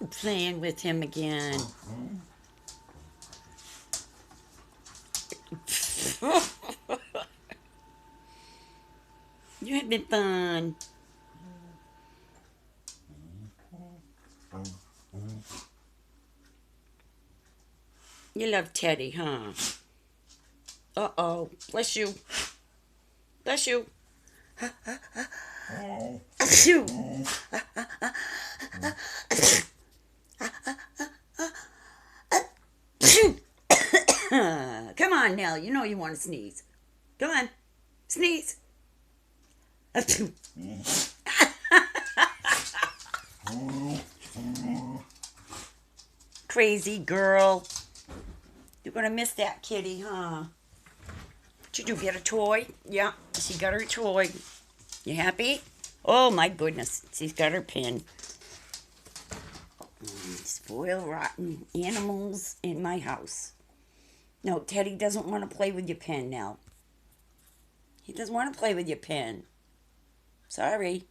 playing with him again. You're having fun. You love Teddy, huh? Uh-oh. Bless you. Bless you. Achoo. Come on, Nell. You know you want to sneeze. Come on. Sneeze. Crazy girl. You're going to miss that kitty, huh? What you do, get a toy? Yeah, she got her toy. You happy? Oh, my goodness. She's got her pin. Spoiled, rotten animals in my house. No, Teddy doesn't want to play with your pen now. He doesn't want to play with your pen. Sorry.